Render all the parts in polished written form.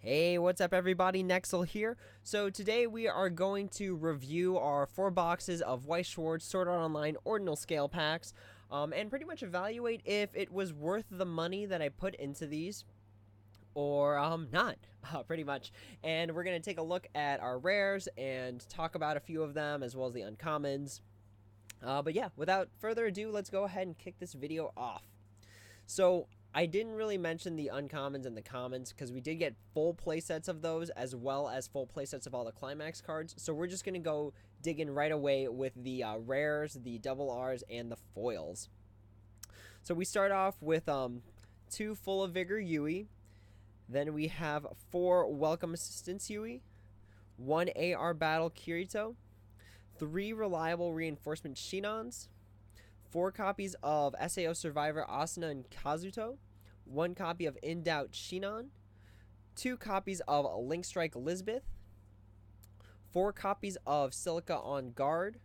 Hey, what's up everybody, Nexel here. So today we are going to review our 4 boxes of Weiss Schwarz Sword Art Online Ordinal Scale Packs, and pretty much evaluate if it was worth the money that I put into these, or not, pretty much. And we're going to take a look at our rares and talk about a few of them, as well as the uncommons. But yeah, without further ado, let's go ahead and kick this video off. So I didn't really mention the uncommons and the commons because we did get full playsets of those, as well as full playsets of all the climax cards. So we're just going to go dig in right away with the rares, the double Rs, and the foils. So we start off with 2 Full of Vigor Yui. Then we have 4 Welcome Assistance Yui, 1 AR Battle Kirito, 3 Reliable Reinforcement Shinons, 4 copies of SAO Survivor Asuna and Kazuto, 1 copy of In Doubt Shinon, 2 copies of Link Strike Lisbeth, 4 copies of Silica on Guard,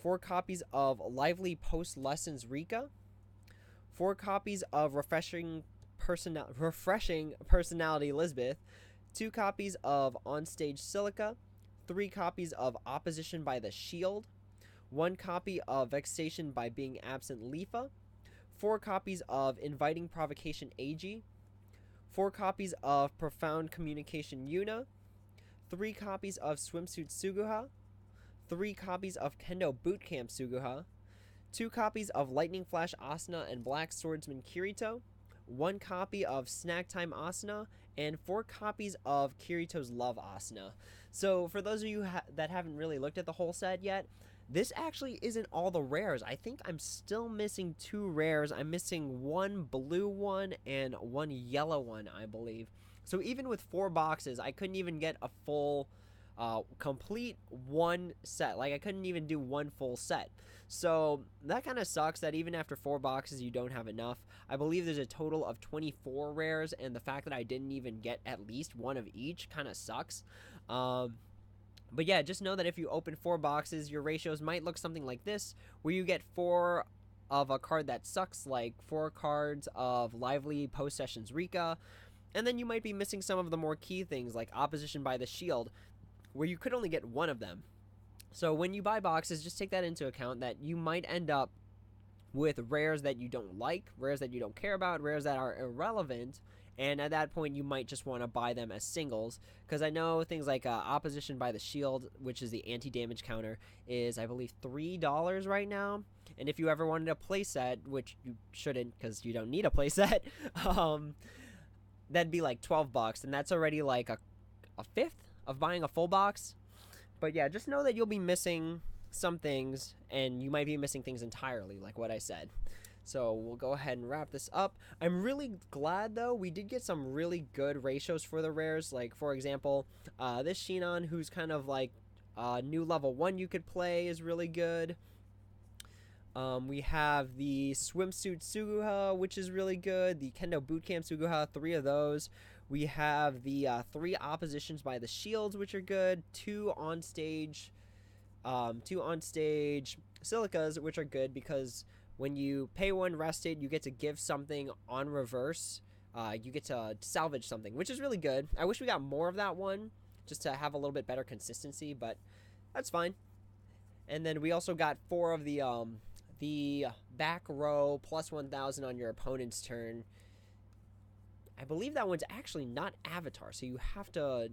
4 copies of Lively Post Lessons Rika, 4 copies of Refreshing Personality Lisbeth, 2 copies of Onstage Silica, 3 copies of Opposition by the Shield, 1 copy of Vexation by Being Absent Lifa, 4 copies of Inviting Provocation Ag, 4 copies of Profound Communication Yuna, 3 copies of Swimsuit Suguha, 3 copies of Kendo Bootcamp Suguha, 2 copies of Lightning Flash Asuna and Black Swordsman Kirito, 1 copy of Snack Time Asuna, and 4 copies of Kirito's Love Asuna. So for those of you that haven't really looked at the whole set yet, this actually isn't all the rares. I think I'm still missing 2 rares. I'm missing 1 blue one and 1 yellow one, I believe. So even with 4 boxes, I couldn't even get a full, complete one set. Like, I couldn't even do 1 full set. So that kind of sucks that even after 4 boxes, you don't have enough. I believe there's a total of 24 rares, and the fact that I didn't even get at least 1 of each kind of sucks. But yeah, just know that if you open 4 boxes, your ratios might look something like this, where you get 4 of a card that sucks, like 4 cards of Lively Post Sessions Rika, and then you might be missing some of the more key things, like Opposition by the Shield, where you could only get 1 of them. So when you buy boxes, just take that into account, that you might end up with rares that you don't like, rares that you don't care about, rares that are irrelevant, and at that point you might just want to buy them as singles, because I know things like Opposition by the Shield, which is the anti-damage counter, is I believe $3 right now, and if you ever wanted a playset, which you shouldn't because you don't need a playset, that'd be like 12 bucks, and that's already like a fifth of buying a full box. But yeah, just know that you'll be missing some things, and you might be missing things entirely, like what I said. So we'll go ahead and wrap this up. I'm really glad, though, we did get some really good ratios for the rares. Like, for example, this Shinon, who's kind of like new level 1 you could play, is really good. We have the Swimsuit Suguha, which is really good. The Kendo Bootcamp Suguha, 3 of those. We have the 3 Oppositions by the Shields, which are good. 2 on stage Silicas, which are good because when you pay 1 rested, you get to give something on reverse. You get to salvage something, which is really good. I wish we got more of that one, just to have a little bit better consistency, but that's fine. And then we also got 4 of the back row plus 1,000 on your opponent's turn. I believe that one's actually not Avatar, so you have to...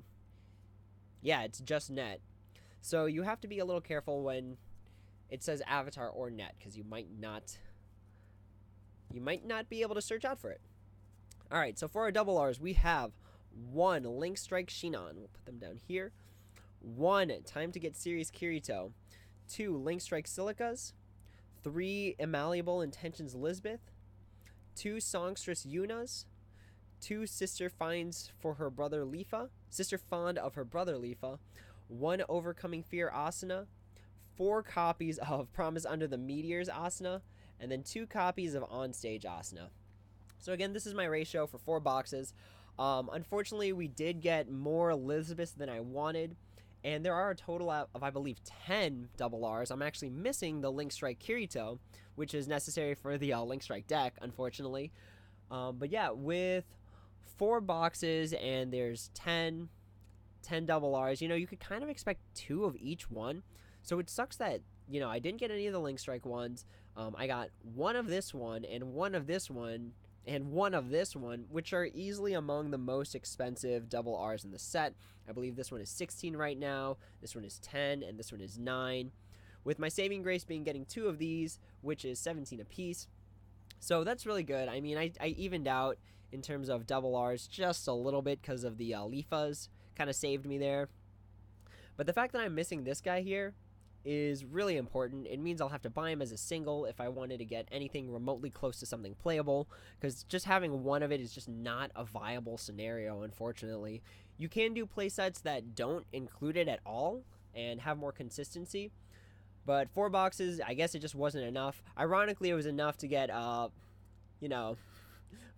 Yeah, it's just net. So you have to be a little careful when it says Avatar or net, because you might not be able to search out for it. Alright, so for our double Rs, we have 1 Link Strike Shinon. We'll put them down here. 1 Time to Get Serious Kirito. 2 Link Strike Silicas. 3 Immalleable Intentions Lisbeth. 2 Songstress Yunas. 2 Sister Finds for her brother Lifa. Sister Fond of her brother Lifa. 1 Overcoming Fear Asuna. 4 copies of Promise Under the Meteors Asuna. And then 2 copies of Onstage Asuna. So again, this is my ratio for 4 boxes. Unfortunately, we did get more Lisbeth than I wanted. And there are a total of, I believe, 10 double Rs. I'm actually missing the Link Strike Kirito, which is necessary for the Link Strike deck, unfortunately. But yeah, with 4 boxes and there's 10 double R's. You know, you could kind of expect 2 of each one. So it sucks that, you know, I didn't get any of the Link Strike ones. I got 1 of this one and 1 of this one and 1 of this one, which are easily among the most expensive double R's in the set. I believe this one is 16 right now, this one is 10, and this one is 9. With my saving grace being getting 2 of these, which is 17 apiece. So that's really good. I mean, I evened out in terms of double R's just a little bit because of the Leafas. Kind of saved me there. But the fact that I'm missing this guy here is really important. It means I'll have to buy him as a single if I wanted to get anything remotely close to something playable, because just having 1 of it is just not a viable scenario, unfortunately. You can do playsets that don't include it at all and have more consistency, but 4 boxes, I guess it just wasn't enough. Ironically, it was enough to get, 4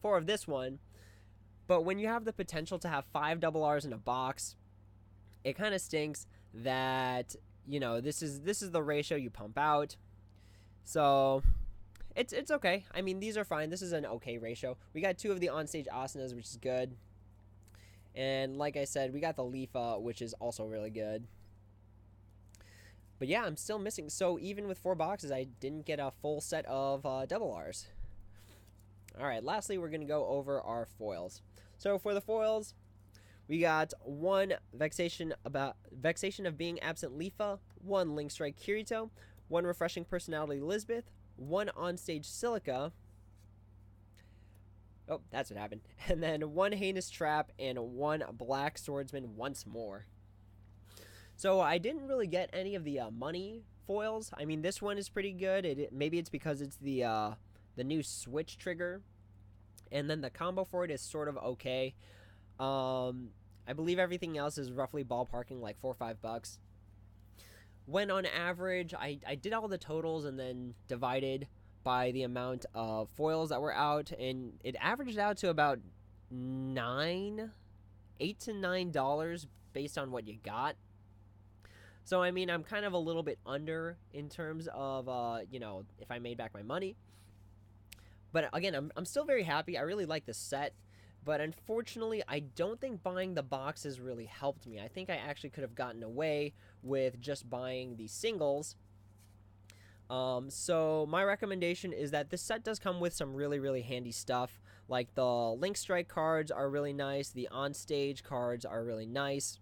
of this one, but when you have the potential to have 5 double R's in a box, it kind of stinks that, you know, this is the ratio you pump out. So it's okay. I mean, these are fine. This is an okay ratio. We got 2 of the onstage asanas, which is good. And like I said, we got the Leafa, which is also really good. But yeah, I'm still missing. So even with 4 boxes, I didn't get a full set of double R's. Alright, lastly, we're going to go over our foils. So for the foils, we got 1 Vexation of Being Absent Leafa, 1 Link Strike Kirito, 1 Refreshing Personality Lisbeth, 1 Onstage Silica. Oh, that's what happened. And then 1 Heinous Trap and 1 Black Swordsman once more. So I didn't really get any of the money foils. I mean, this one is pretty good. Maybe it's because it's the new switch trigger. And then the combo for it is sort of okay. I believe everything else is roughly ballparking like $4 or $5. When on average, I did all the totals and then divided by the amount of foils that were out, and it averaged out to about $8 to $9 based on what you got. So I mean, I'm kind of a little bit under in terms of if I made back my money. But again, I'm still very happy. I really like the set. But unfortunately, I don't think buying the boxes really helped me. I think I actually could have gotten away with just buying the singles. So my recommendation is that this set does come with some really, really handy stuff. Like the Link Strike cards are really nice. The on-stage cards are really nice.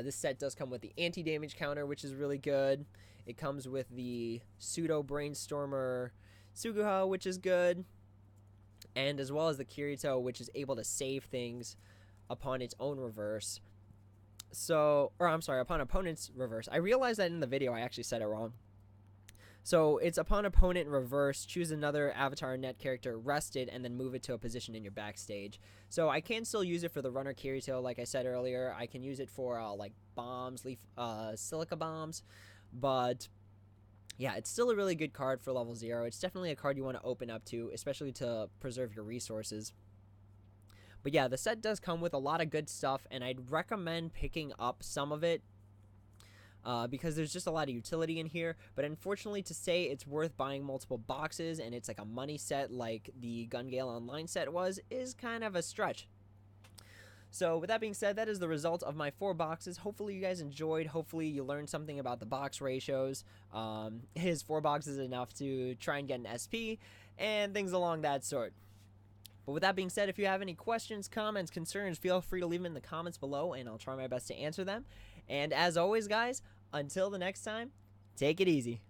This set does come with the anti-damage counter, which is really good. It comes with the Pseudo Brainstormer Suguha, which is good. And as well as the Kirito, which is able to save things upon its own reverse. Upon opponent's reverse. I realized that in the video I actually said it wrong. So it's upon opponent reverse, choose another avatar net character rested, and then move it to a position in your backstage. So I can still use it for the runner Kirito, like I said earlier. I can use it for like bombs, silica bombs, but yeah, it's still a really good card for level 0. It's definitely a card you want to open up to, especially to preserve your resources. But yeah, the set does come with a lot of good stuff, and I'd recommend picking up some of it because there's just a lot of utility in here. But unfortunately, to say it's worth buying multiple boxes and it's like a money set like the Gun Gale Online set was is kind of a stretch. So with that being said, that is the result of my 4 boxes. Hopefully you guys enjoyed. Hopefully you learned something about the box ratios. Is 4 boxes enough to try and get an SP and things along that sort. But with that being said, if you have any questions, comments, concerns, feel free to leave them in the comments below and I'll try my best to answer them. And as always, guys, until the next time, take it easy.